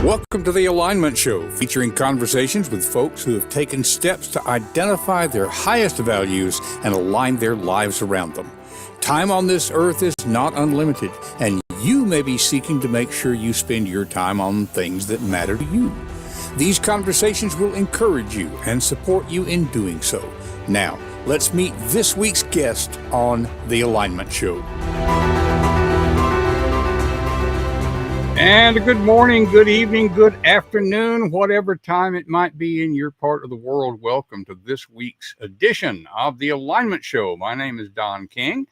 Welcome to The Alignment Show, featuring conversations with folks who have taken steps to identify their highest values and align their lives around them. Time on this earth is not unlimited, and you may be seeking to make sure you spend your time on things that matter to you. These conversations will encourage you and support you in doing so. Now, let's meet this week's guest on The Alignment Show. And good morning, good evening, good afternoon, whatever time it might be in your part of the world. Welcome to this week's edition of The Alignment Show. My name is Don King,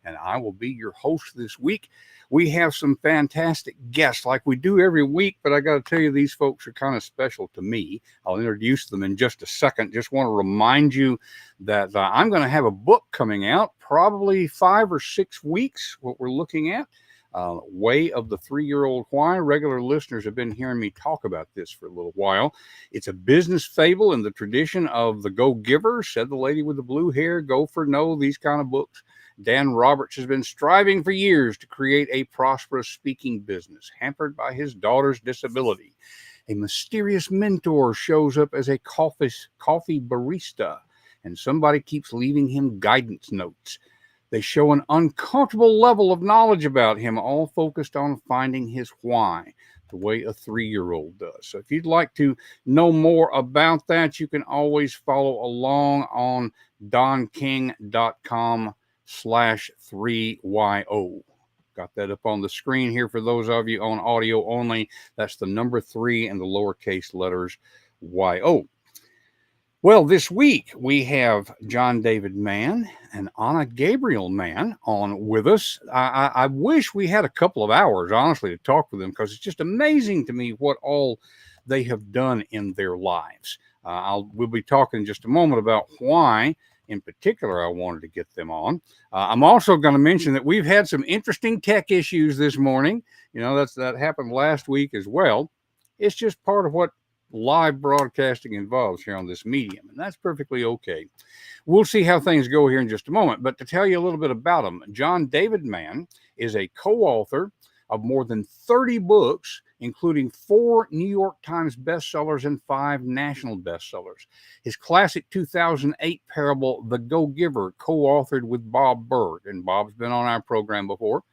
and I will be your host this week. We have some fantastic guests like we do every week, but I got to tell you, these folks are kind of special to me. I'll introduce them in just a second. Just want to remind you that I'm going to have a book coming out, probably 5 or 6 weeks, what we're looking at. Way of the Three-Year-Old Why. Regular listeners have been hearing me talk about this for a little while. It's a business fable in the tradition of The Go-Giver, Said the Lady with the Blue Hair, Go for No, these kind of books. Dan Roberts has been striving for years to create a prosperous speaking business, hampered by his daughter's disability. A mysterious mentor shows up as a coffee barista, and somebody keeps leaving him guidance notes. They show an uncomfortable level of knowledge about him, all focused on finding his why, the way a 3-year-old does. So if you'd like to know more about that, you can always follow along on donking.com/3YO. Got that up on the screen here for those of you on audio only. That's the number 3 and the lowercase letters YO. Well, this week we have John David Mann and Gabriel Mann on with us. I wish we had a couple of hours, honestly, to talk with them, because it's just amazing to me what all they have done in their lives. We'll be talking in just a moment about why, in particular, I wanted to get them on. I'm also going to mention that we've had some interesting tech issues this morning. You know, that happened last week as well. It's just part of what live broadcasting involves here on this medium, and that's perfectly okay. We'll see how things go here in just a moment, but to tell you a little bit about him, John David Mann is a co-author of more than 30 books, including 4 New York Times bestsellers and 5 national bestsellers. His classic 2008 parable, The Go-Giver, co-authored with Bob Burg, and Bob's been on our program before.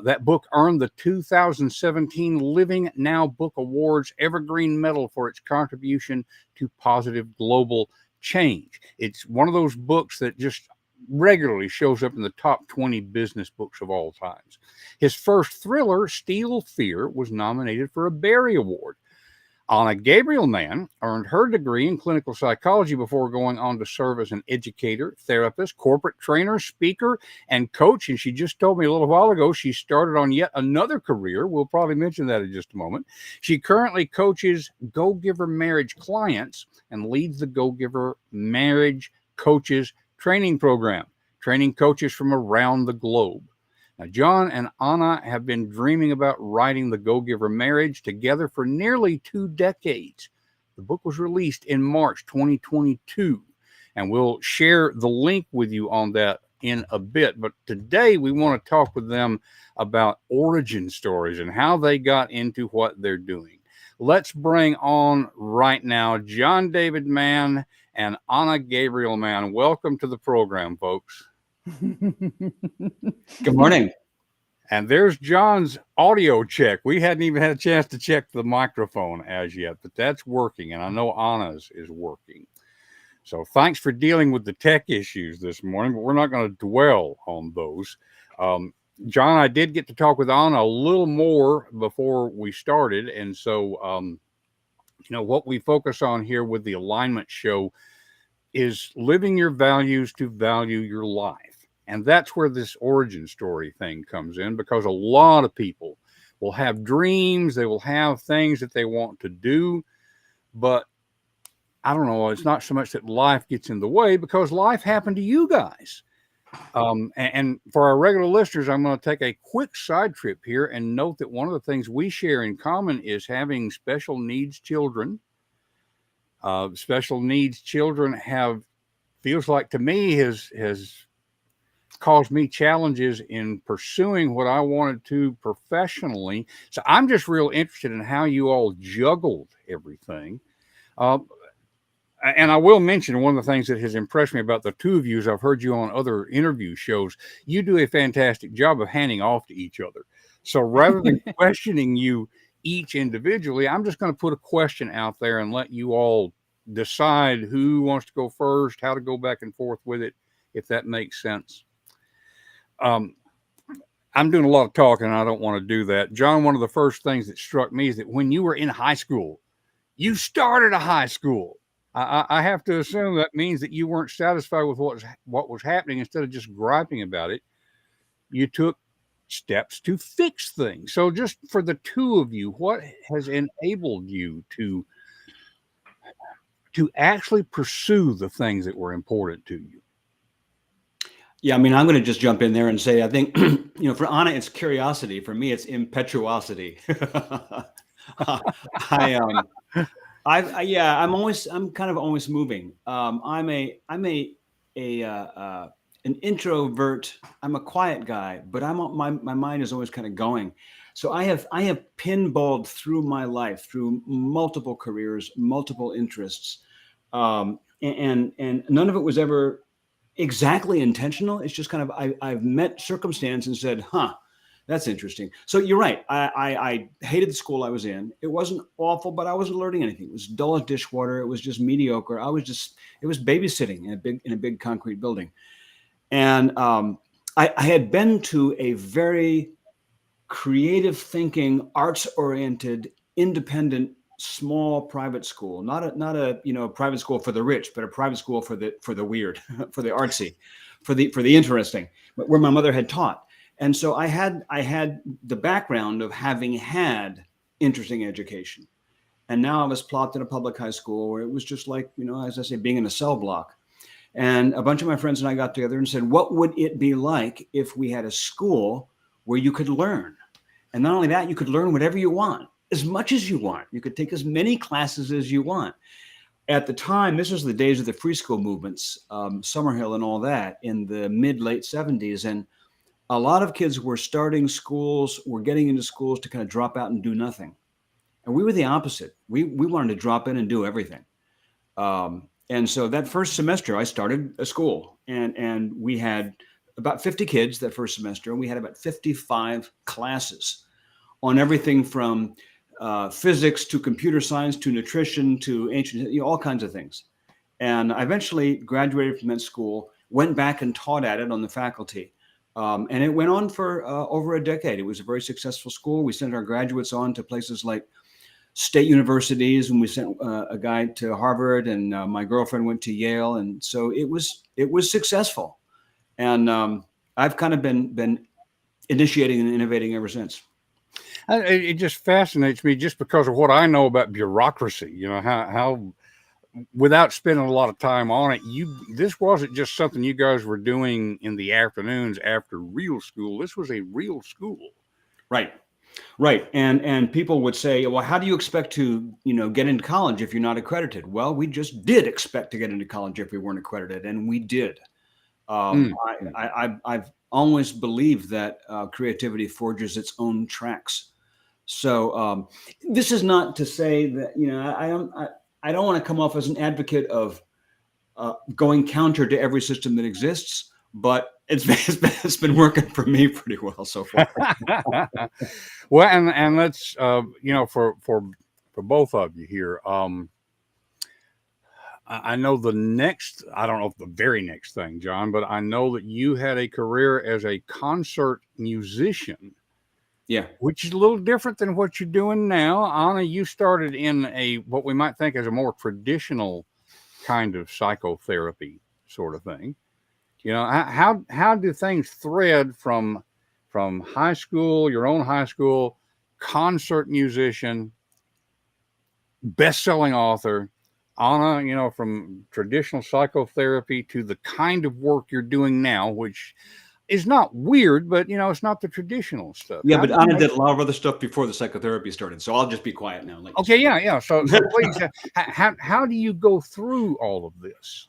That book earned the 2017 Living Now Book Awards Evergreen Medal for its contribution to positive global change. It's one of those books that just regularly shows up in the top 20 business books of all times. His first thriller, Steel Fear, was nominated for a Barry Award. Gabriel Mann earned her degree in clinical psychology before going on to serve as an educator, therapist, corporate trainer, speaker, and coach. And she just told me a little while ago she started on yet another career. We'll probably mention that in just a moment. She currently coaches Go-Giver marriage clients and leads the Go-Giver marriage coaches training program, training coaches from around the globe. Now, John and Anna have been dreaming about writing The Go-Giver Marriage together for nearly 2 decades. The book was released in March 2022, and we'll share the link with you on that in a bit. But today we want to talk with them about origin stories and how they got into what they're doing. Let's bring on right now John David Mann and Gabriel Mann. Welcome to the program, folks. Good morning. And there's John's audio check. We hadn't even had a chance to check the microphone as yet, but that's working, and I know Anna's is working. So thanks for dealing with the tech issues this morning, but we're not going to dwell on those. John, I did get to talk with Anna a little more before we started, and so what we focus on here with the Alignment Show is living your values to value your life. And that's where this origin story thing comes in, because a lot of people will have dreams, they will have things that they want to do, but I don't know, it's not so much that life gets in the way, because life happened to you guys. And for our regular listeners, I'm going to take a quick side trip here and note that one of the things we share in common is having special needs children. Special needs children feels like to me has caused me challenges in pursuing what I wanted to professionally. So I'm just real interested in how you all juggled everything. Uh, and I will mention one of the things that has impressed me about the two of you is I've heard you on other interview shows. You do a fantastic job of handing off to each other. So rather than questioning you each individually, I'm just going to put a question out there and let you all decide who wants to go first, how to go back and forth with it, if that makes sense. I'm doing a lot of talking, and I don't want to do that. John, one of the first things that struck me is that when you were in high school, you started a high school. I have to assume that means that you weren't satisfied with what was happening. Instead of just griping about it, you took steps to fix things. So, just for the two of you, what has enabled you to actually pursue the things that were important to you? Yeah, I mean, I'm going to just jump in there and say, I think, for Anna, it's curiosity. For me, it's impetuosity. I'm kind of always moving. I'm an introvert. I'm a quiet guy, but my mind is always kind of going. So I have pinballed through my life, through multiple careers, multiple interests, and none of it was ever exactly intentional. It's just kind of I've met circumstance and said, huh, that's interesting. So you're right. I hated the school I was in. It wasn't awful, but I wasn't learning anything. It was dull as dishwater. It was just mediocre. It was babysitting in a big concrete building. And I had been to a very creative thinking, arts oriented, independent, small private school, not a private school for the rich, but a private school for the weird, for the artsy, for the interesting, where my mother had taught. And so I had the background of having had interesting education. And now I was plopped in a public high school where it was just like, as I say, being in a cell block. And a bunch of my friends and I got together and said, what would it be like if we had a school where you could learn? And not only that, you could learn whatever you want, as much as you want. You could take as many classes as you want. At the time, this was the days of the free school movements, Summerhill and all that, in the late 70s. And a lot of kids were starting schools, were getting into schools to kind of drop out and do nothing. And we were the opposite. We wanted to drop in and do everything. And so that first semester, I started a school, and we had about 50 kids that first semester, and we had about 55 classes on everything from physics to computer science to nutrition to ancient, all kinds of things. And I eventually graduated from that school, went back and taught at it on the faculty. And it went on for over a decade. It was a very successful school. We sent our graduates on to places like state universities, and we sent a guy to Harvard, and my girlfriend went to Yale. And so it was successful. And I've kind of been initiating and innovating ever since. It just fascinates me just because of what I know about bureaucracy, how without spending a lot of time on it, this wasn't just something you guys were doing in the afternoons after real school. This was a real school. Right. And people would say, well, how do you expect to, get into college if you're not accredited? Well, we just did expect to get into college if we weren't accredited, and we did. I've always believed that creativity forges its own tracks. So this is not to say that, I don't want to come off as an advocate of going counter to every system that exists, but it's been working for me pretty well so far. Well, and let's for both of you here. I know I don't know if the very next thing, John, but I know that you had a career as a concert musician. Yeah. Which is a little different than what you're doing now. Anna, you started in what we might think as a more traditional kind of psychotherapy sort of thing. How do things thread from high school, your own high school, concert musician, best-selling author, Anna, from traditional psychotherapy to the kind of work you're doing now, which is not weird, but it's not the traditional stuff. Yeah, but Anna did a lot of other stuff before the psychotherapy started, so I'll just be quiet now. Okay, yeah. So please, how do you go through all of this?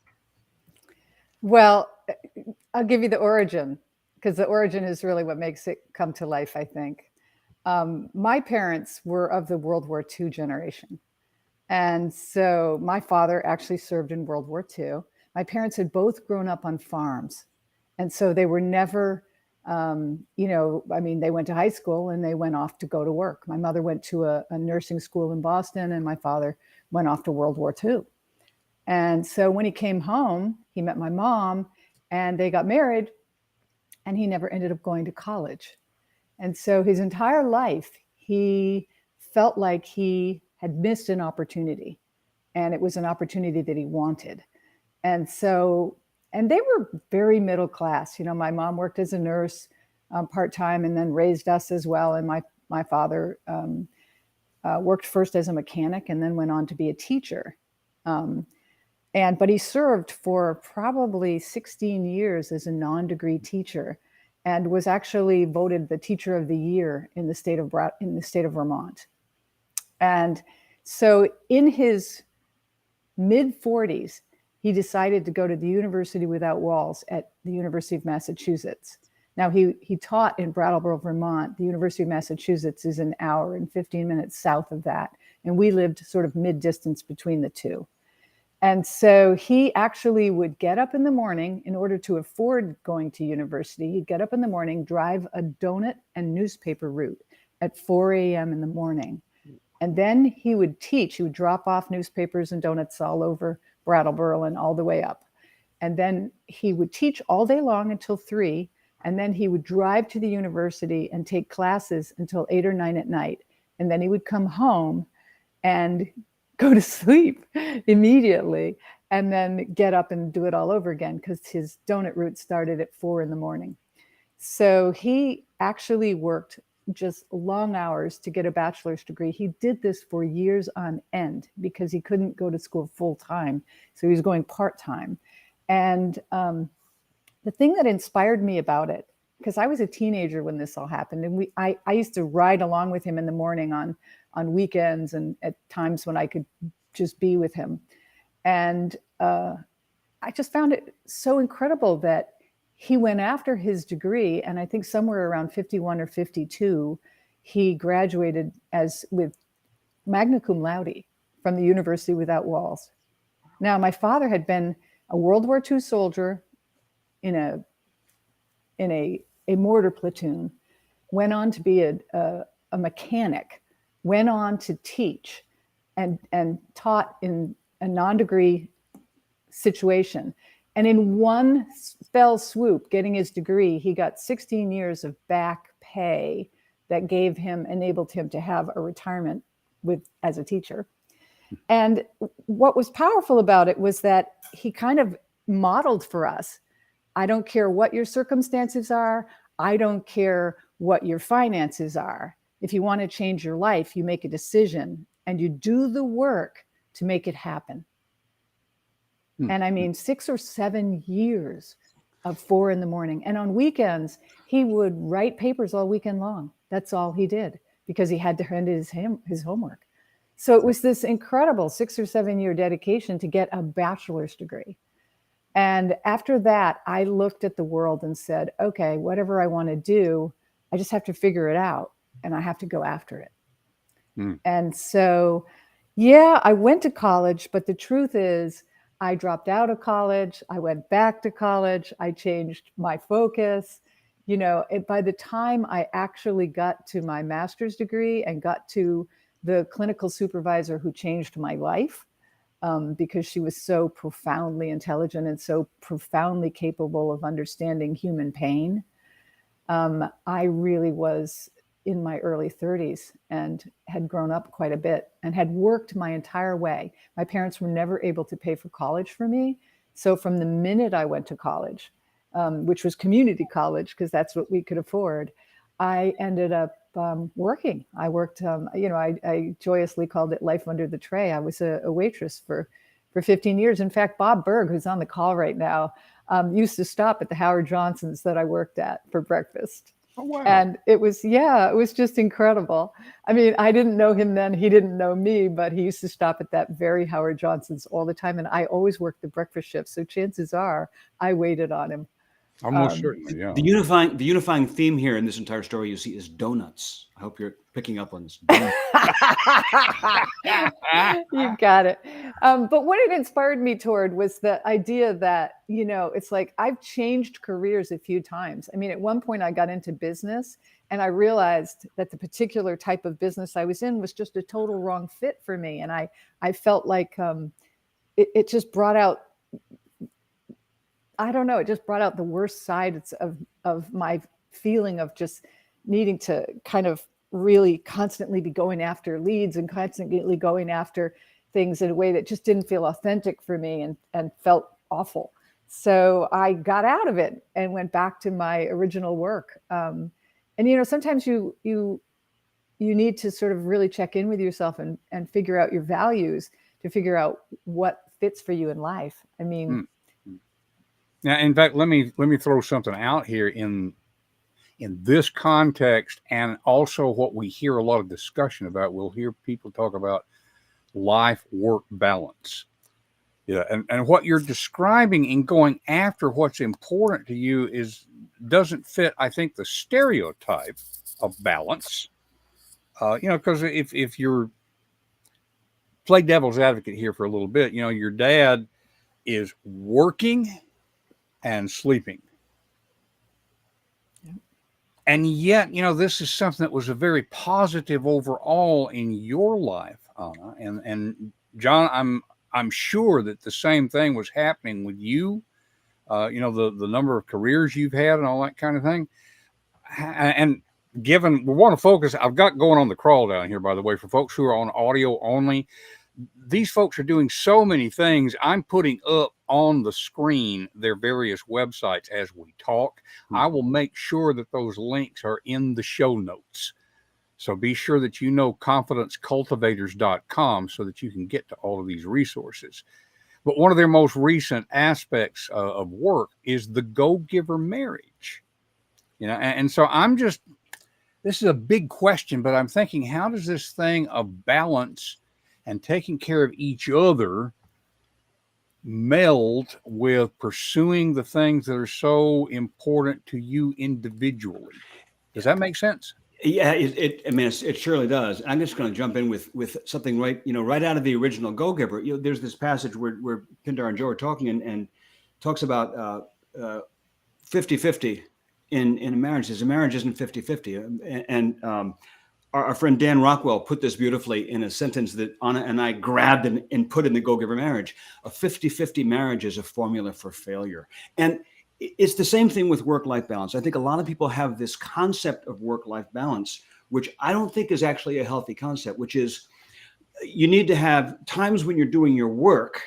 Well, I'll give you the origin, because the origin is really what makes it come to life, I think. My parents were of the World War II generation. And so my father actually served in World War II. My parents had both grown up on farms. And so they were never, they went to high school and they went off to go to work. My mother went to a nursing school in Boston, and my father went off to World War II. And so when he came home, he met my mom and they got married, and he never ended up going to college. And so his entire life, he felt like he had missed an opportunity, and it was an opportunity that he wanted. And so, and they were very middle class. You know, my mom worked as a nurse part-time and then raised us as well. And my father worked first as a mechanic and then went on to be a teacher. But he served for probably 16 years as a non-degree teacher, and was actually voted the Teacher of the Year in the state of Vermont. And so in his mid-40s, he decided to go to the University Without Walls at the University of Massachusetts. Now, he taught in Brattleboro, Vermont. The University of Massachusetts is an hour and 15 minutes south of that. And we lived sort of mid-distance between the two. And so he actually would get up in the morning in order to afford going to university. He'd get up in the morning, drive a donut and newspaper route at 4 a.m. in the morning. And then he would teach. He would drop off newspapers and donuts all over Brattleboro and all the way up. And then he would teach all day long until 3. And then he would drive to the university and take classes until 8 or 9 at night. And then he would come home and go to sleep immediately, and then get up and do it all over again, because his donut route started at 4 in the morning. So he actually worked just long hours to get a bachelor's degree. He did this for years on end because he couldn't go to school full time. So he was going part-time. And the thing that inspired me about it, because I was a teenager when this all happened, and I used to ride along with him in the morning on weekends and at times when I could just be with him. And I just found it so incredible that he went after his degree, and I think somewhere around 51 or 52, he graduated with magna cum laude from the University Without Walls. Now, my father had been a World War II soldier in a mortar platoon, went on to be a mechanic, went on to teach and taught in a non-degree situation. And in one fell swoop, getting his degree, he got 16 years of back pay that enabled him to have a retirement as a teacher. And what was powerful about it was that he kind of modeled for us, I don't care what your circumstances are. I don't care what your finances are. If you want to change your life, you make a decision and you do the work to make it happen. And I mean, 6 or 7 years of 4 in the morning. And on weekends, he would write papers all weekend long. That's all he did, because he had to hand in his homework. So it was this incredible 6 or 7 year dedication to get a bachelor's degree. And after that, I looked at the world and said, okay, whatever I want to do, I just have to figure it out, and I have to go after it. And so, yeah, I went to college, but the truth is I dropped out of college. I went back to college. I changed my focus. You know, by the time I actually got to my master's degree and got to the clinical supervisor who changed my life, because she was so profoundly intelligent and so profoundly capable of understanding human pain, I really was in my early 30s and had grown up quite a bit and had worked my entire way. My parents were never able to pay for college for me. So from the minute I went to college, which was community college, because that's what we could afford, I ended up working. I worked, I joyously called it life under the tray. I was a waitress for 15 years. In fact, Bob Burg, who's on the call right now, used to stop at the Howard Johnson's that I worked at for breakfast. Oh, wow. And it was just incredible. I mean, I didn't know him then. He didn't know me, but he used to stop at that very Howard Johnson's all the time. And I always worked the breakfast shift. So chances are I waited on him. Almost certainly, yeah. The unifying theme here in this entire story you see is donuts. I hope you're picking up on this. You got it. But what it inspired me toward was the idea that, it's like I've changed careers a few times. I mean, at one point I got into business and I realized that the particular type of business I was in was just a total wrong fit for me. And I felt like it just brought out, I don't know, it just brought out the worst sides of my feeling of just needing to kind of really constantly be going after leads and constantly going after things in a way that just didn't feel authentic for me and felt awful. So I got out of it and went back to my original work. And sometimes you need to sort of really check in with yourself and figure out your values to figure out what fits for you in life. I mean, now, in fact, let me throw something out here in this context, and also what we hear a lot of discussion about. We'll hear people talk about life-work balance. Yeah, and what you're describing in going after what's important to you doesn't fit, I think, the stereotype of balance. Because if you're play devil's advocate here for a little bit, your dad is working and sleeping. Yep. And yet, this is something that was a very positive overall in your life, Anna. And John, I'm sure that the same thing was happening with you. The number of careers you've had and all that kind of thing. And given we want to focus, I've got going on the crawl down here, by the way, for folks who are on audio only. These folks are doing so many things. I'm putting up on the screen their various websites as we talk. I will make sure that those links are in the show notes. So be sure that confidencecultivators.com so that you can get to all of these resources. But one of their most recent aspects of work is the go-giver marriage. And so this is a big question, but I'm thinking, how does this thing of balance and taking care of each other meld with pursuing the things that are so important to you individually? Does that make sense? Yeah, it surely does. I'm just going to jump in with something right out of the original Go Giver. There's this passage where Pindar and Joe are talking and talks about 50-50 in a marriage. Says a marriage isn't 50-50, and our friend Dan Rockwell put this beautifully in a sentence that Anna and I grabbed and put in the Go Giver marriage. A 50-50 marriage is a formula for failure. And it's the same thing with work-life balance. I think a lot of people have this concept of work-life balance, which I don't think is actually a healthy concept, which is you need to have times when you're doing your work,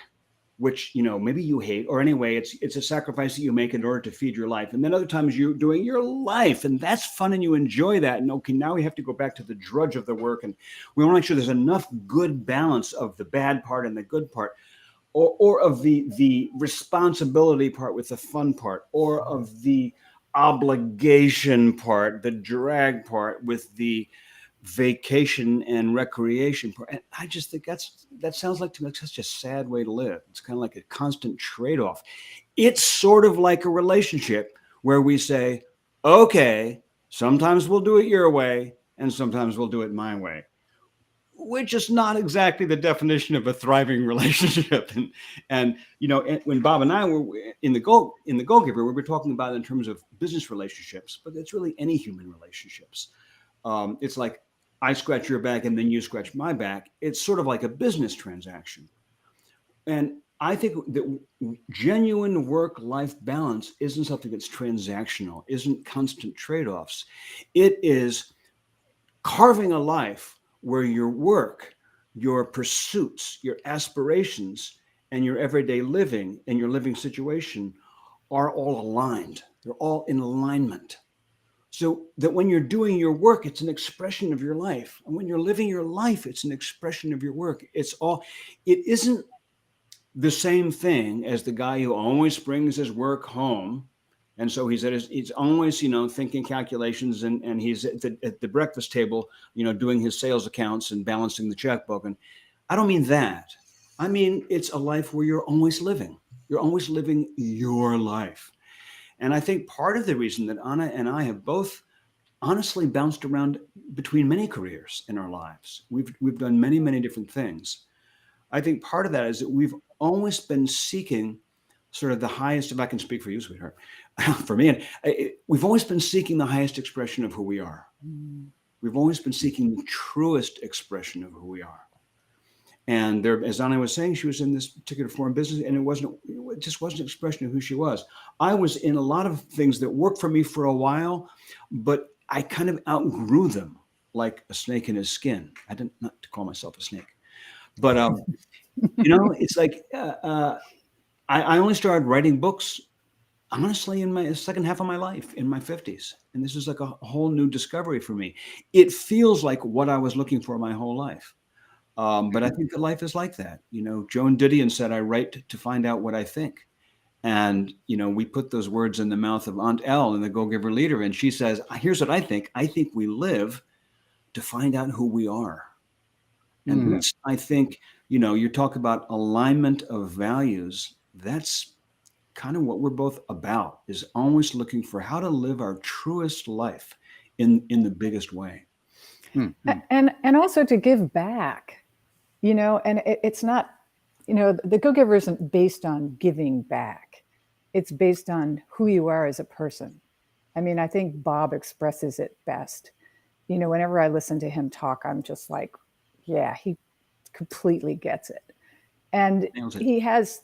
which, maybe you hate, or anyway, it's a sacrifice that you make in order to feed your life. And then other times you're doing your life, and that's fun and you enjoy that. And okay, now we have to go back to the drudge of the work, and we want to make sure there's enough good balance of the bad part and the good part, or of the responsibility part with the fun part, or of the obligation part, the drag part with the vacation and recreation part. And I just think that sounds like to me such a sad way to live. It's kind of like a constant trade-off. It's sort of like a relationship where we say, okay, sometimes we'll do it your way and sometimes we'll do it my way, which is not exactly the definition of a thriving relationship. And when Bob and I were in the Go Giver, we were talking about it in terms of business relationships, but it's really any human relationships. It's like I scratch your back and then you scratch my back. It's sort of like a business transaction. And I think that genuine work-life balance isn't something that's transactional, isn't constant trade-offs. It is carving a life where your work, your pursuits, your aspirations, and your everyday living and your living situation are all aligned. They're all in alignment. So that when you're doing your work, it's an expression of your life. And when you're living your life, it's an expression of your work. It isn't the same thing as the guy who always brings his work home. And so he's always, thinking calculations and he's at the breakfast table, doing his sales accounts and balancing the checkbook. And I don't mean that. I mean, it's a life where you're always living. You're always living your life. And I think part of the reason that Anna and I have both honestly bounced around between many careers in our lives. We've done many, many different things. I think part of that is that we've always been seeking sort of the highest, if I can speak for you, sweetheart, for me, we've always been seeking the highest expression of who we are. We've always been seeking the truest expression of who we are. And there, as Anna was saying, she was in this particular foreign business, and it just wasn't an expression of who she was. I was in a lot of things that worked for me for a while, but I kind of outgrew them like a snake in his skin. I didn't, not to call myself a snake, but it's like I only started writing books, honestly, in my second half of my life, in my 50s. And this is like a whole new discovery for me. It feels like what I was looking for my whole life. But I think that life is like that. Joan Didion said, I write to find out what I think. And, we put those words in the mouth of Aunt Elle and the Go-Giver Leader. And she says, here's what I think. I think we live to find out who we are. And that's, I think, you talk about alignment of values. That's kind of what we're both about, is always looking for how to live our truest life in the biggest way. And also to give back. And it's not, the Go-Giver isn't based on giving back. It's based on who you are as a person. I mean, I think Bob expresses it best. Whenever I listen to him talk, I'm just like, yeah, he completely gets it. And he has,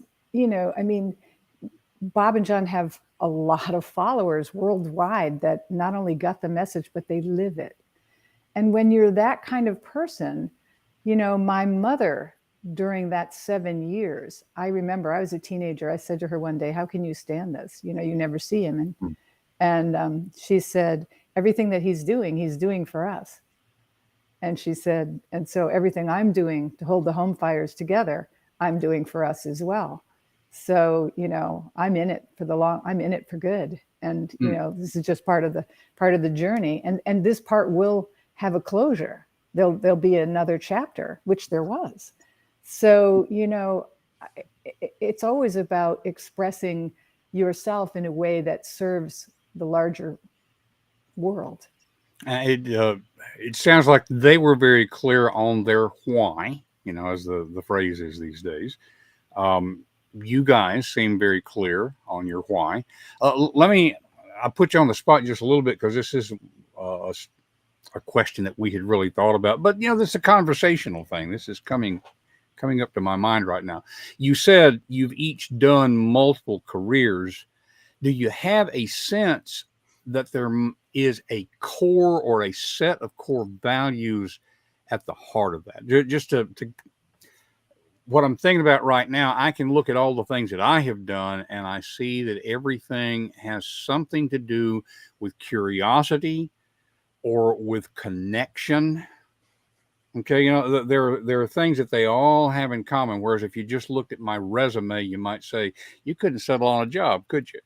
Bob and John have a lot of followers worldwide that not only got the message, but they live it. And when you're that kind of person, my mother, during that 7 years, I remember I was a teenager. I said to her one day, how can you stand this? You never see him. And she said, everything that he's doing for us. And she said, and so everything I'm doing to hold the home fires together, I'm doing for us as well. So, I'm in it I'm in it for good. And, this is just part of the journey. And this part will have a closure. There'll be another chapter, which there was. So, it's always about expressing yourself in a way that serves the larger world. It sounds like they were very clear on their why, as the phrase is these days. You guys seem very clear on your why. I put you on the spot just a little bit because this is a question that we had really thought about, but this is a conversational thing. This is coming up to my mind right now. You said you've each done multiple careers. Do you have a sense that there is a core or a set of core values at the heart of that? Just to what I'm thinking about right now, I can look at all the things that I have done and I see that everything has something to do with curiosity or with connection. Okay, there are things that they all have in common. Whereas if you just looked at my resume, you might say you couldn't settle on a job, could you?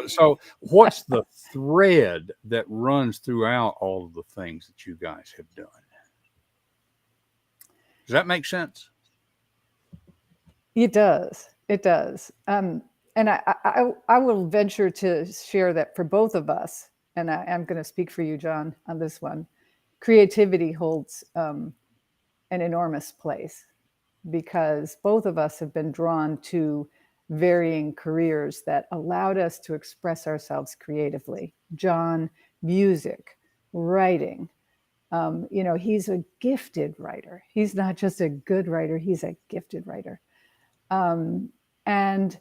So what's the thread that runs throughout all of the things that you guys have done? Does that make sense? It does. It does. And I will venture to share that for both of us, and I'm going to speak for you, John, on this one. Creativity holds an enormous place because both of us have been drawn to varying careers that allowed us to express ourselves creatively. John, music, writing. He's a gifted writer. He's not just a good writer, he's a gifted writer. And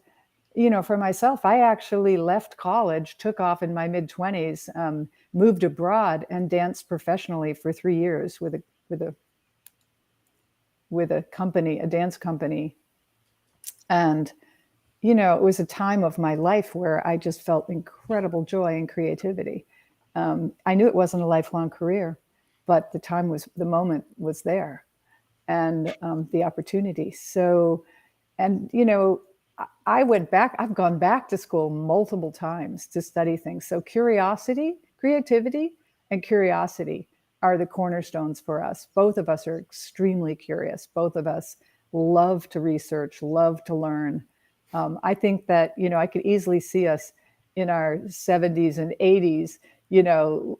for myself, I actually left college, took off in my mid-20s, moved abroad and danced professionally for 3 years with a company, a dance company. And, it was a time of my life where I just felt incredible joy and creativity. I knew it wasn't a lifelong career, but the moment was there and the opportunity. So, and, I've gone back to school multiple times to study things. So creativity and curiosity are the cornerstones for us. Both of us are extremely curious. Both of us love to research, love to learn. I think that, I could easily see us in our 70s and 80s, you know,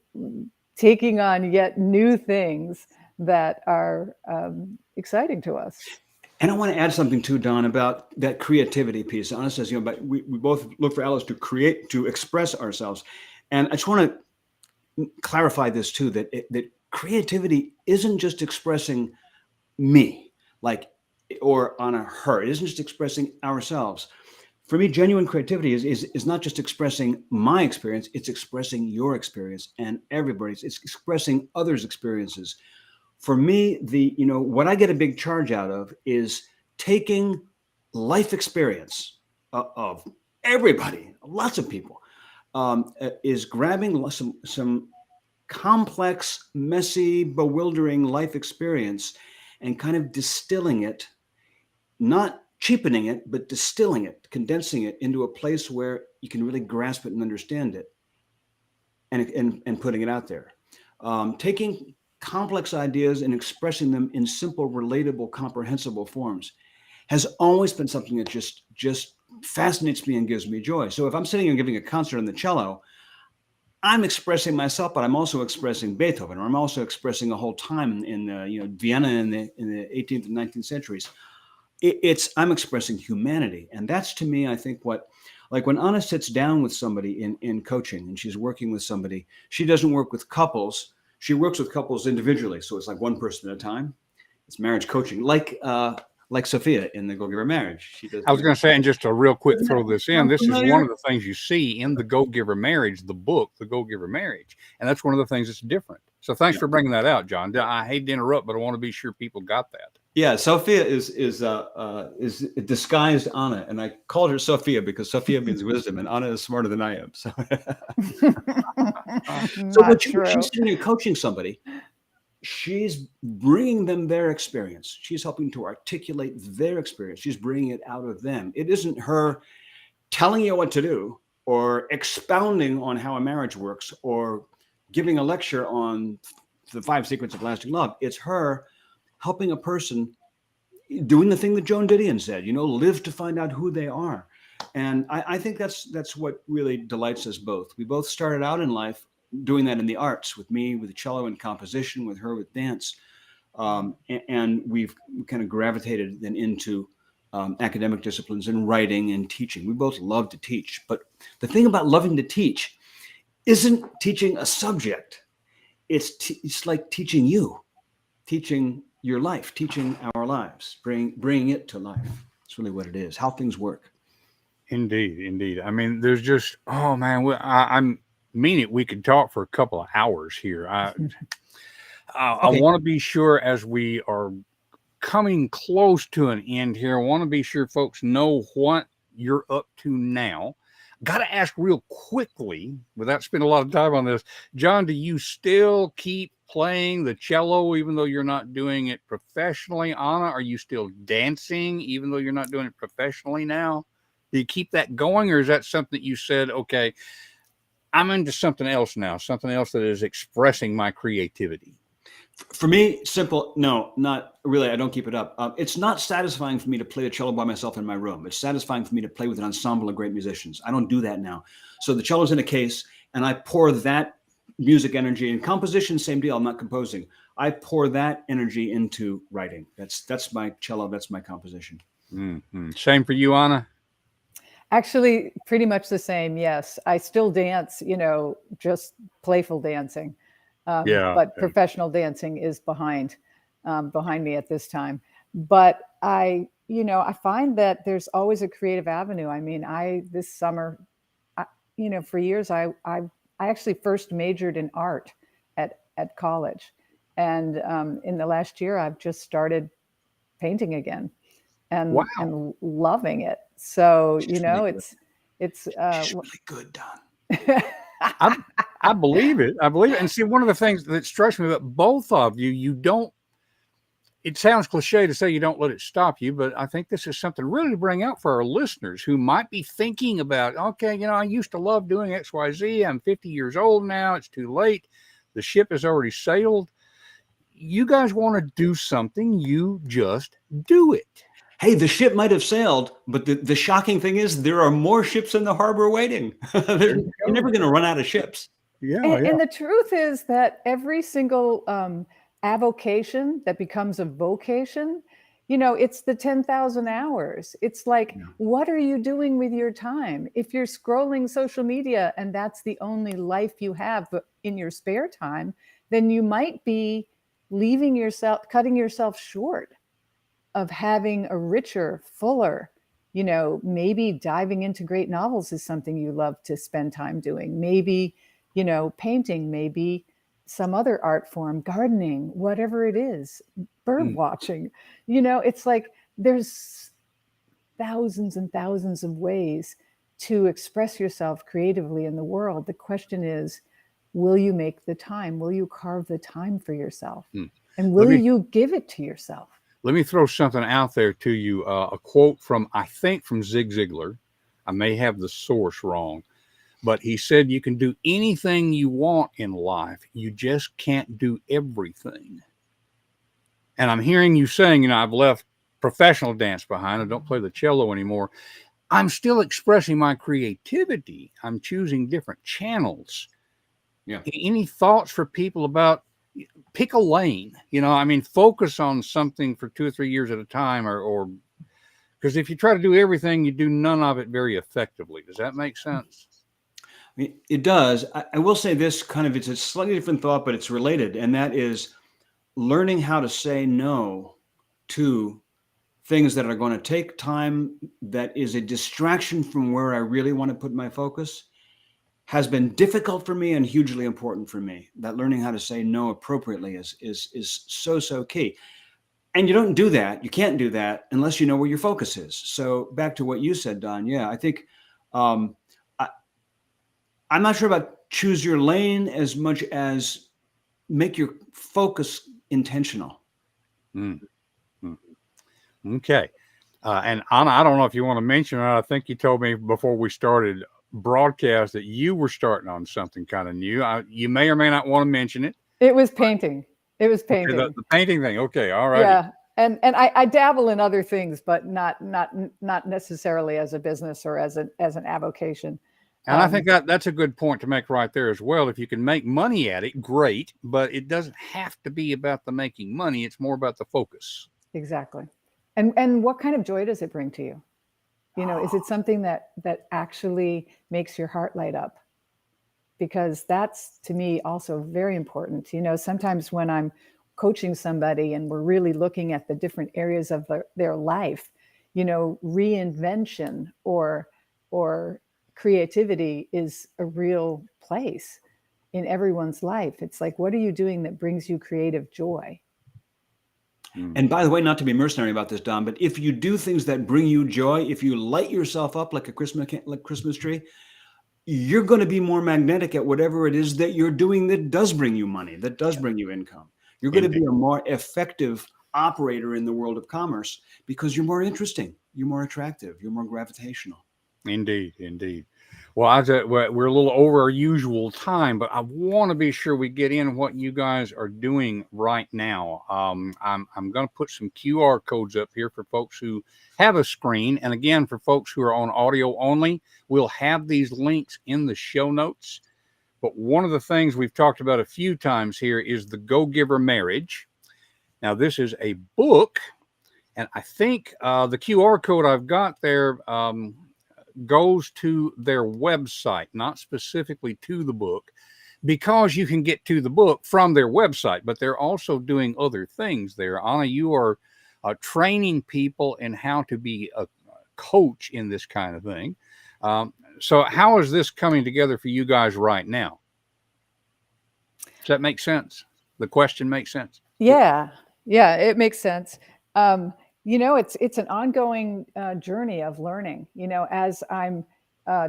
taking on yet new things that are exciting to us. And I want to add something too, Don, about that creativity piece. Anna says, you know, but we both look for outlets to create, to express ourselves. And I just want to clarify this too, that that creativity isn't just expressing me, like, or Anna, her. It isn't just expressing ourselves. For me, genuine creativity is not just expressing my experience, it's expressing your experience and everybody's. It's expressing others' experiences. For me, what I get a big charge out of is taking life experience of everybody, lots of people, is grabbing some complex, messy, bewildering life experience and kind of distilling it, not cheapening it, but distilling it, condensing it into a place where you can really grasp it and understand it, and putting it out there. Taking complex ideas and expressing them in simple, relatable, comprehensible forms has always been something that just fascinates me and gives me joy. So if I'm sitting and giving a concert on the cello, I'm expressing myself, but I'm also expressing Beethoven, or I'm also expressing a whole time in Vienna in the 18th and 19th centuries. I'm expressing humanity, and that's, to me, I think, what, like when Anna sits down with somebody in coaching and she's working with somebody, she doesn't work with couples. She works with couples individually, so it's like one person at a time. It's marriage coaching, like Sophia in the Go Giver Marriage. She does. I was going to say, and just a real quick throw this in. This is familiar? one of the things you see in the Go Giver Marriage, the book, the Go Giver Marriage, and that's one of the things that's different. So thanks for bringing that out, John. I hate to interrupt, but I want to be sure people got that. Yeah, Sophia is disguised Anna, and I called her Sophia because Sophia means wisdom, and Anna is smarter than I am. So, when she's sitting there coaching somebody, she's bringing them their experience. She's helping to articulate their experience. She's bringing it out of them. It isn't her telling you what to do or expounding on how a marriage works or giving a lecture on the 5 secrets of lasting love. It's her helping a person doing the thing that Joan Didion said, live to find out who they are. And I think that's what really delights us both. We both started out in life doing that in the arts, with me with the cello and composition, with her with dance. And we've kind of gravitated then into academic disciplines and writing and teaching. We both love to teach. But the thing about loving to teach isn't teaching a subject. It's like teaching your life, teaching our lives, bringing it to life. It's really what it is, how things work. Indeed. I mean, there's just, oh man, I mean it. We could talk for a couple of hours here. I want to be sure, as we are coming close to an end here, I want to be sure folks know what you're up to now. Got to ask real quickly, without spending a lot of time on this, John, do you still keep playing the cello even though you're not doing it professionally? Anna, are you still dancing even though you're not doing it professionally now? Do you keep that going, or is that something that you said, okay, I'm into something else now, something else that is expressing my creativity? For me, simple, no, not really. I don't keep it up. It's not satisfying for me to play the cello by myself in my room. It's satisfying for me to play with an ensemble of great musicians. I don't do that now. So the cello's in a case, and I pour that music energy in composition. Same deal. I'm not composing. I pour that energy into writing. That's my cello. That's my composition. Mm-hmm. Same for you, Anna? Actually, pretty much the same. Yes, I still dance. Just playful dancing. But professional dancing is behind me at this time. But I find that there's always a creative avenue. I mean, this summer, for years, I actually first majored in art at college. And in the last year, I've just started painting again and loving it. So, it's really good, Don. I believe it. And see, one of the things that strikes me about both of you, you don't, it sounds cliche to say you don't let it stop you, but I think this is something really to bring out for our listeners who might be thinking about, okay, I used to love doing XYZ. I'm 50 years old now. It's too late. The ship has already sailed. You guys want to do something, you just do it. Hey, the ship might have sailed, but the shocking thing is there are more ships in the harbor waiting. You're you go. never going to run out of ships. Yeah, And the truth is that every single avocation that becomes a vocation, it's the 10,000 hours. It's like, Yeah. what are you doing with your time? If you're scrolling social media and that's the only life you have in your spare time, then you might be cutting yourself short of having a richer, fuller, maybe diving into great novels is something you love to spend time doing. Maybe, painting, maybe some other art form, gardening, whatever it is, bird watching. It's like there's thousands and thousands of ways to express yourself creatively in the world. The question is, will you make the time? Will you carve the time for yourself? And will you give it to yourself? Let me throw something out there to you. A quote from Zig Ziglar. I may have the source wrong, but he said, you can do anything you want in life. You just can't do everything. And I'm hearing you saying, I've left professional dance behind. I don't play the cello anymore. I'm still expressing my creativity. I'm choosing different channels. Yeah. Any thoughts for people about pick a lane, focus on something for 2 or 3 years at a time, or because if you try to do everything, you do none of it very effectively. Does that make sense? It does. I will say this it's a slightly different thought, but it's related. And that is learning how to say no to things that are going to take time, that is a distraction from where I really want to put my focus, has been difficult for me and hugely important for me. That learning how to say no appropriately is so key. And you don't do that. You can't do that unless you know where your focus is. So back to what you said, Don. Yeah, I think I'm not sure about choose your lane as much as make your focus intentional. Okay. And Anna, I don't know if you want to mention it. I think you told me before we started broadcast that you were starting on something kind of new. You may or may not want to mention it. It was painting. Okay, the painting thing. Okay. All right. Yeah. And I dabble in other things, but not necessarily as a business or as an avocation. And I think that's a good point to make right there as well. If you can make money at it, great, but it doesn't have to be about the making money. It's more about the focus. Exactly. And what kind of joy does it bring to you? Is it something that actually makes your heart light up? Because that's, to me, also very important. Sometimes when I'm coaching somebody and we're really looking at the different areas of their life, reinvention or creativity is a real place in everyone's life. It's like, what are you doing that brings you creative joy? And by the way, not to be mercenary about this, Don, but if you do things that bring you joy, if you light yourself up like a Christmas tree, you're going to be more magnetic at whatever it is that you're doing that does bring you money, that does bring you income. You're going to be a more effective operator in the world of commerce because you're more interesting, you're more attractive, you're more gravitational. Indeed. Well, we're a little over our usual time, but I want to be sure we get in what you guys are doing right now. I'm going to put some QR codes up here for folks who have a screen. And again, for folks who are on audio only, we'll have these links in the show notes. But one of the things we've talked about a few times here is the Go-Giver Marriage. Now, this is a book, and I think the QR code I've got there goes to their website, not specifically to the book, because you can get to the book from their website, but they're also doing other things there. Anna, you are training people in how to be a coach in this kind of thing. So how is this coming together for you guys right now? Does that make sense? The question makes sense? Yeah, it makes sense. It's an ongoing journey of learning. As I'm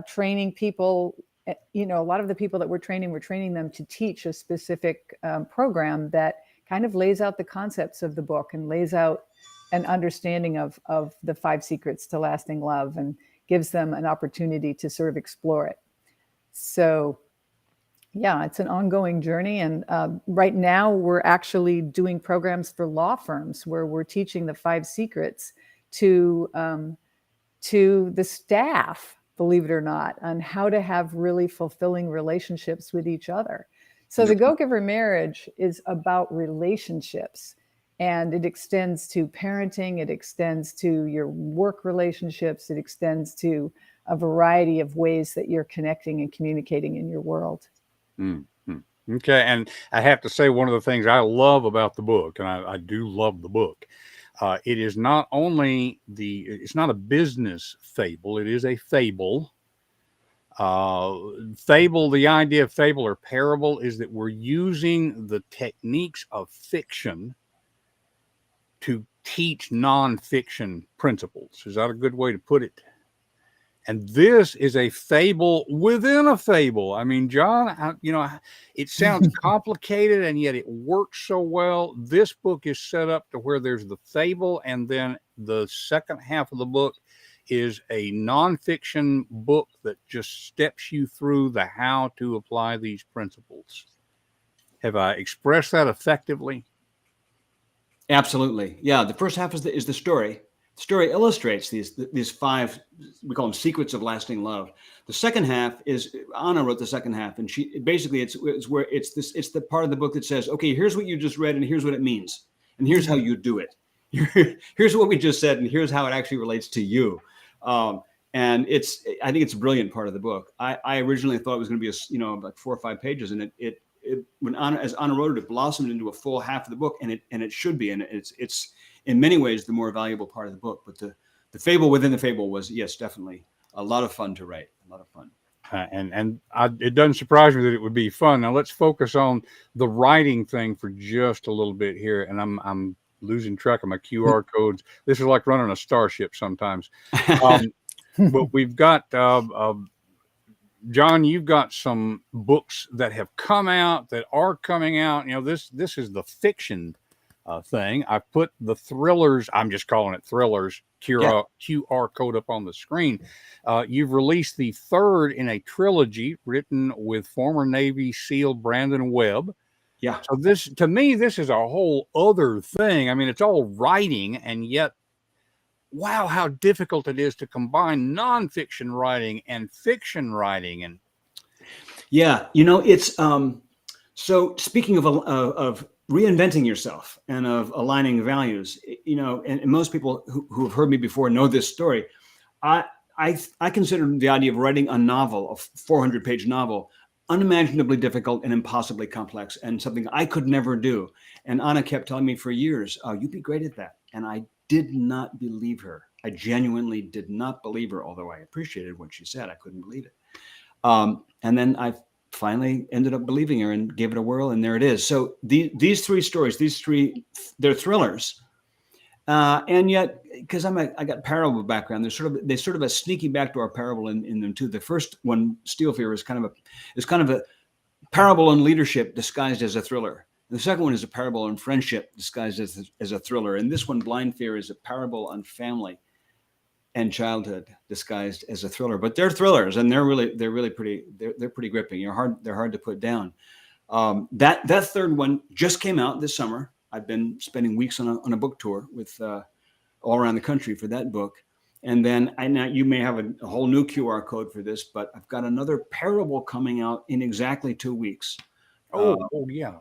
training people, a lot of the people that we're training them to teach a specific program that kind of lays out the concepts of the book and lays out an understanding of the 5 secrets to lasting love and gives them an opportunity to sort of explore it. So yeah, it's an ongoing journey. And right now we're actually doing programs for law firms where we're teaching the 5 secrets to the staff, believe it or not, on how to have really fulfilling relationships with each other. So the Go-Giver Marriage is about relationships, and it extends to parenting, it extends to your work relationships, it extends to a variety of ways that you're connecting and communicating in your world. Mm-hmm. Okay. And I have to say, one of the things I love about the book, and I do love the book, it is not only it's not a business fable, it is a fable. Fable, the idea of fable or parable is that we're using the techniques of fiction to teach nonfiction principles. Is that a good way to put it? And this is a fable within a fable. I mean, John, it sounds complicated and yet it works so well. This book is set up to where there's the fable, and then the second half of the book is a nonfiction book that just steps you through the how to apply these principles. Have I expressed that effectively? Absolutely. Yeah. The first half is the story. The story illustrates these 5, we call them secrets of lasting love. The second half is, Anna wrote the second half, and she basically it's the part of the book that says, okay, here's what you just read, and here's what it means, and here's how you do it. Here's what we just said, and here's how it actually relates to you. And I think it's a brilliant part of the book. I originally thought it was going to be like 4 or 5 pages, and it when as Anna wrote it blossomed into a full half of the book, and it should be, and it's in many ways the more valuable part of the book. But the fable within the fable was, yes, definitely a lot of fun to write. A lot of fun. It doesn't surprise me that it would be fun. Now let's focus on the writing thing for just a little bit here, and I'm losing track of my QR codes. This is like running a starship sometimes. But we've got John, you've got some books that have come out, that are coming out. This is the fiction thing. I put the thrillers, I'm just calling it thrillers, QR code up on the screen. You've released the third in a trilogy written with former Navy SEAL Brandon Webb. Yeah. So to me, this is a whole other thing. I mean, it's all writing, and yet, wow, how difficult it is to combine nonfiction writing and fiction writing. And yeah, it's so speaking of reinventing yourself and of aligning values, and most people who have heard me before know this story. I consider the idea of writing a novel, a 400-page novel, unimaginably difficult and impossibly complex, and something I could never do. And Anna kept telling me for years, "Oh, you'd be great at that." And I did not believe her. I genuinely did not believe her, although I appreciated what she said. I couldn't believe it. And then I finally ended up believing her and gave it a whirl, and there it is. So these 3 stories, they're thrillers. And yet, because I got parable background, they sort of a sneaky backdoor parable in them too. The first one, Steel Fear, is kind of a parable on leadership disguised as a thriller. The second one is a parable on friendship disguised as a thriller, and this one, Blind Fear, is a parable on family and childhood disguised as a thriller. But they're thrillers, and they're really pretty. They're pretty gripping. They're hard to put down. That third one just came out this summer. I've been spending weeks on a book tour with all around the country for that book. And then you may have a whole new QR code for this, but I've got another parable coming out in exactly 2 weeks. Oh yeah.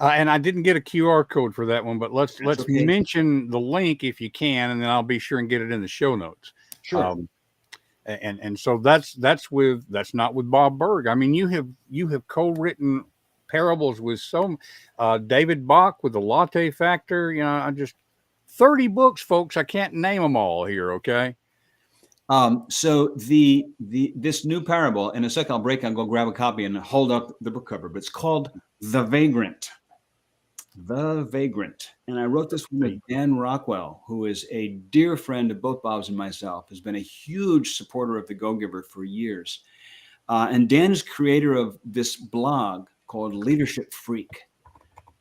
And I didn't get a QR code for that one, but let's okay. Mention the link if you can, and then I'll be sure and get it in the show notes. Sure. And so that's not with Bob Burg. I mean, you have co-written parables with David Bach with the Latte Factor. I just 30 books, folks. I can't name them all here. Okay. So this new parable, in a second I'll break and go grab a copy and hold up the book cover, but it's called The Vagrant. The Vagrant. And I wrote this with Dan Rockwell, who is a dear friend of both Bob's and myself, has been a huge supporter of the Go-Giver for years. And Dan is creator of this blog called Leadership Freak,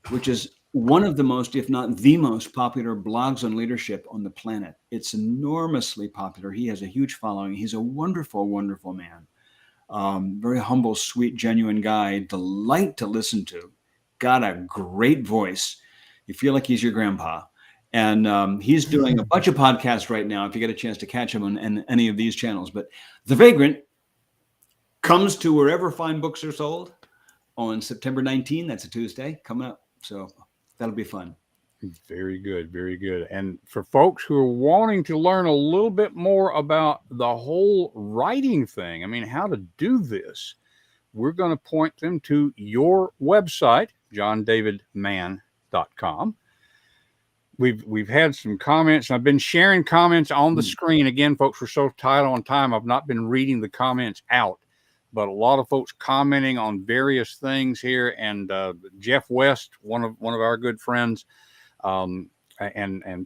which is one of the most, if not the most popular blogs on leadership on the planet. It's enormously popular. He has a huge following. He's a wonderful, wonderful man. Very humble, sweet, genuine guy. Delight to listen to. Got a great voice. You feel like he's your grandpa. And he's doing a bunch of podcasts right now, if you get a chance to catch him on any of these channels. But The Vagrant comes to wherever fine books are sold on September 19. That's a Tuesday coming up. So that'll be fun. Very good, very good. And for folks who are wanting to learn a little bit more about the whole writing thing, I mean, how to do this, we're going to point them to your website, johndavidmann.com. We've had some comments. I've been sharing comments on the screen. Again, folks, we're so tight on time. I've not been reading the comments out, but a lot of folks commenting on various things here. And Jeff West, one of our good friends, and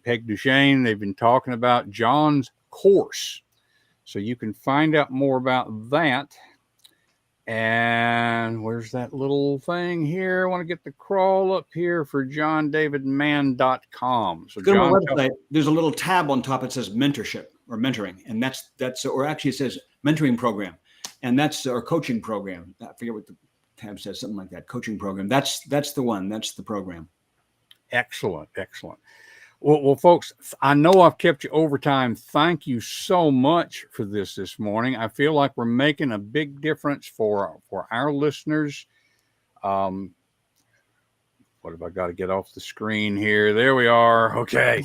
Peg Duchesne, they've been talking about John's course. So you can find out more about that. And where's that little thing here? I want to get the crawl up here for johndavidmann.com. So go to John, my website. There's a little tab on top. It says mentorship or mentoring. And that's, or actually it says mentoring program. And that's our coaching program. I forget what the tab says, something like that. Coaching program. That's the one. That's the program. Excellent. Excellent. Well, folks, I know I've kept you over time. Thank you so much for this morning. I feel like we're making a big difference for our listeners. What have I got to get off the screen here? There we are. Okay.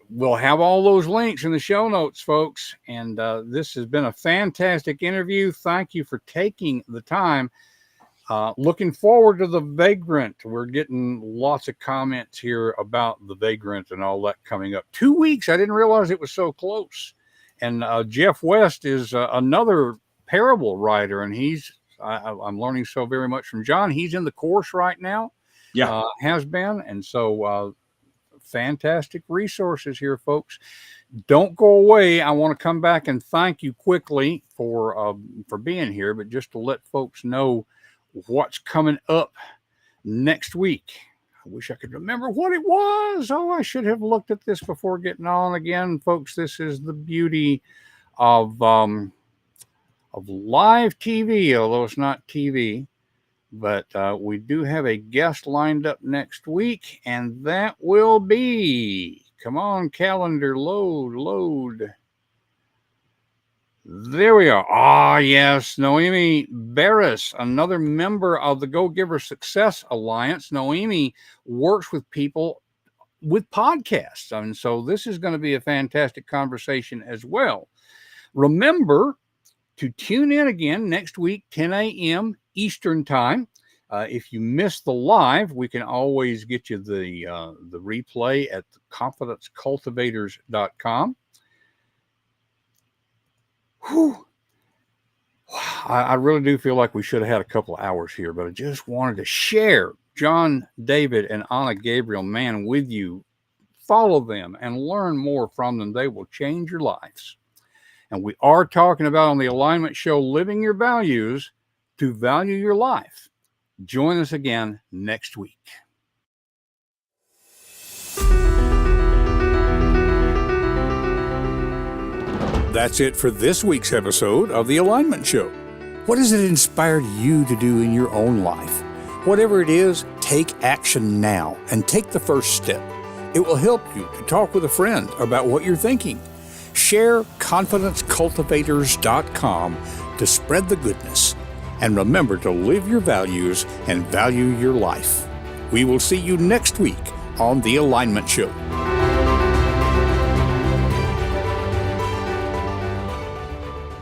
We'll have all those links in the show notes, folks. And this has been a fantastic interview. Thank you for taking the time. Looking forward to The Vagrant. We're getting lots of comments here about The Vagrant and all that coming up. 2 weeks. I didn't realize it was so close. And Jeff West is another parable writer, and I'm learning so very much from John. He's in the course right now. Yeah, has been. And so fantastic resources here, folks. Don't go away. I want to come back and thank you quickly for being here, but just to let folks know what's coming up next week. I wish I could remember what it was. Oh, I should have looked at this before getting on again, folks. This is the beauty of live TV, although it's not TV. But we do have a guest lined up next week, and that will be, come on, calendar, load. There we are. Ah, yes, Noemi Barris, another member of the Go Giver Success Alliance. Noemi works with people with podcasts. And so this is going to be a fantastic conversation as well. Remember to tune in again next week, 10 a.m. Eastern Time. If you missed the live, we can always get you the replay at confidencecultivators.com. Whew. I really do feel like we should have had a couple of hours here, but I just wanted to share John, David, and Anna Gabriel Mann with you. Follow them and learn more from them. They will change your lives. And we are talking about on the Alignment Show, living your values to value your life. Join us again next week. That's it for this week's episode of The Alignment Show. What has it inspired you to do in your own life? Whatever it is, take action now and take the first step. It will help you to talk with a friend about what you're thinking. Share confidencecultivators.com to spread the goodness. And remember to live your values and value your life. We will see you next week on The Alignment Show.